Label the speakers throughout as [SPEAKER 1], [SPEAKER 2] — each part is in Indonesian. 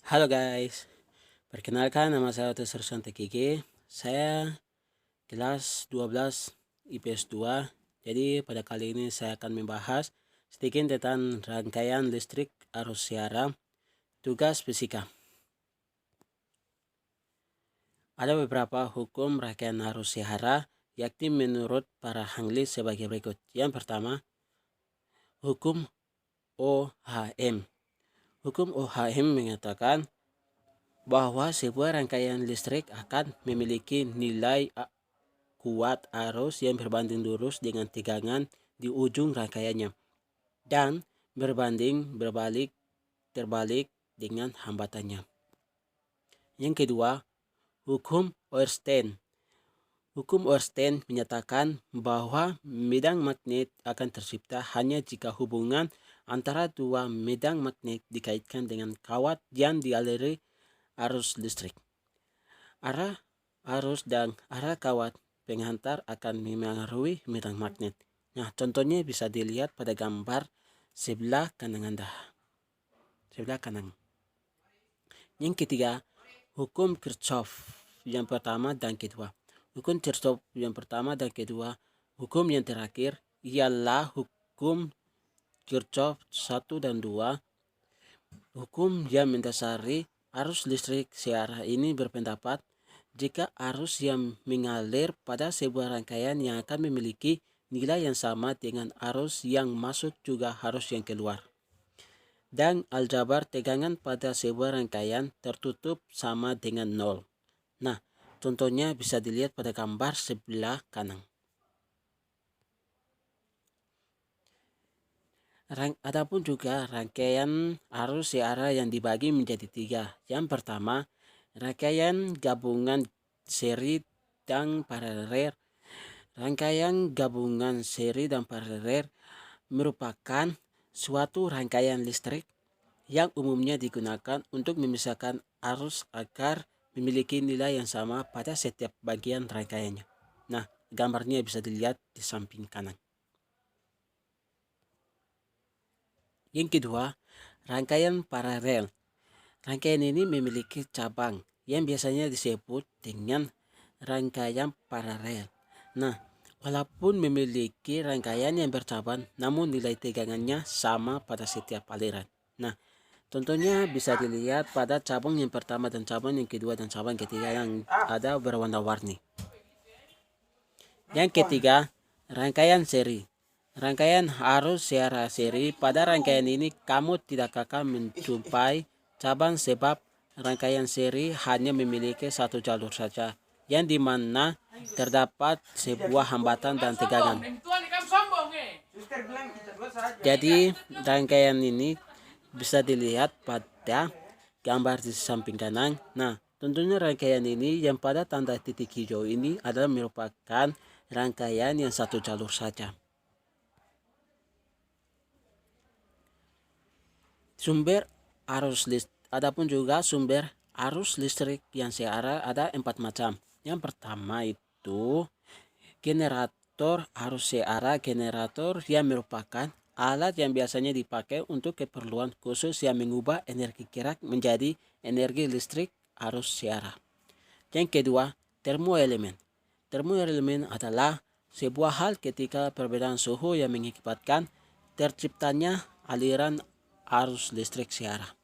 [SPEAKER 1] Halo guys, perkenalkan nama saya Oto Sersanti Kiki. Saya kelas 12 IPS 2. Jadi pada kali ini saya akan membahas sedikit tentang rangkaian listrik arus siara, tugas fisika. Ada beberapa hukum rangkaian arus siara, yakni menurut para ahli sebagai berikut. Yang pertama, hukum OHM. Hukum OHM mengatakan bahwa sebuah rangkaian listrik akan memiliki nilai kuat arus yang berbanding lurus dengan tegangan di ujung rangkaiannya dan terbalik dengan hambatannya. Yang kedua, hukum Oersted. Hukum Oersted menyatakan bahwa medan magnet akan tercipta hanya jika hubungan antara dua medan magnet dikaitkan dengan kawat yang dialiri arus listrik. Arah arus dan arah kawat penghantar akan memengaruhi medan magnet. Nah, contohnya bisa dilihat pada gambar sebelah kanan Anda. Sebelah kanan. Yang ketiga, hukum Kirchhoff yang pertama dan kedua. Hukum Kirchhoff yang pertama dan kedua. Hukum yang terakhir ialah hukum Kirchhoff 1 dan 2. Hukum yang mendasari arus listrik siara ini berpendapat jika arus yang mengalir pada sebuah rangkaian yang akan memiliki nilai yang sama dengan arus yang masuk juga arus yang keluar. Dan aljabar tegangan pada sebuah rangkaian tertutup sama dengan 0. Nah, contohnya bisa dilihat pada gambar sebelah kanan. Adapun juga rangkaian arus siara yang dibagi menjadi 3. Yang pertama, rangkaian gabungan seri dan paralel. Rangkaian gabungan seri dan paralel merupakan suatu rangkaian listrik yang umumnya digunakan untuk memisahkan arus agar memiliki nilai yang sama pada setiap bagian rangkaiannya. Nah, gambarnya bisa dilihat di samping kanan. Yang kedua, rangkaian paralel. Rangkaian ini memiliki cabang yang biasanya disebut dengan rangkaian paralel. Nah, walaupun memiliki rangkaian yang bercabang, namun nilai tegangannya sama pada setiap aliran. Nah, contohnya bisa dilihat pada cabang yang pertama dan cabang yang kedua dan cabang ketiga yang ada berwarna-warni. Yang ketiga, rangkaian seri. Rangkaian arus siara seri. Pada rangkaian ini kamu tidak akan menjumpai cabang sebab rangkaian seri hanya memiliki satu jalur saja, yang dimana terdapat sebuah hambatan dan tegangan. Jadi rangkaian ini bisa dilihat pada gambar di samping kanan. Nah, tentunya rangkaian ini yang pada tanda titik hijau ini adalah merupakan rangkaian yang satu jalur saja. Sumber arus listrik. Adapun juga sumber arus listrik yang siara ada 4 macam. Yang pertama itu generator arus siara. Generator yang merupakan alat yang biasanya dipakai untuk keperluan khusus yang mengubah energi gerak menjadi energi listrik arus siara. Yang kedua, termoelemen. Termoelemen adalah sebuah hal ketika perbedaan suhu yang mengakibatkan terciptanya aliran arus listrik siara.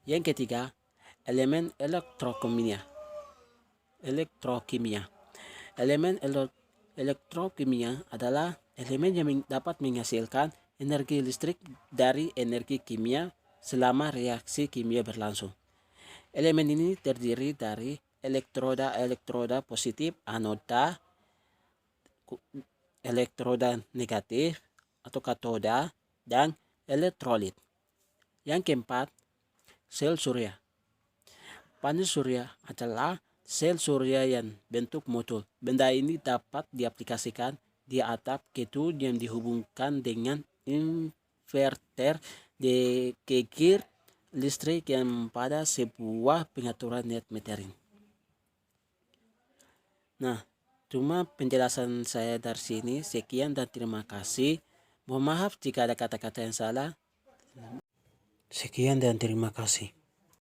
[SPEAKER 1] Yang ketiga, elemen elektrokimia. Elemen elektrokimia adalah elemen yang dapat menghasilkan energi listrik dari energi kimia selama reaksi kimia berlangsung. Elemen ini terdiri dari elektroda positif, anoda, elektroda negatif atau katoda, dan elektrolit. Yang keempat, sel surya. Panel surya adalah sel surya yang bentuk modul. Benda ini dapat diaplikasikan di atap gedung yang dihubungkan dengan inverter di kekir listrik yang pada sebuah pengaturan net metering. Nah, cuma penjelasan saya dari sini. Sekian dan terima kasih. Mohon maaf jika ada kata-kata yang salah. Sekian dan terima kasih.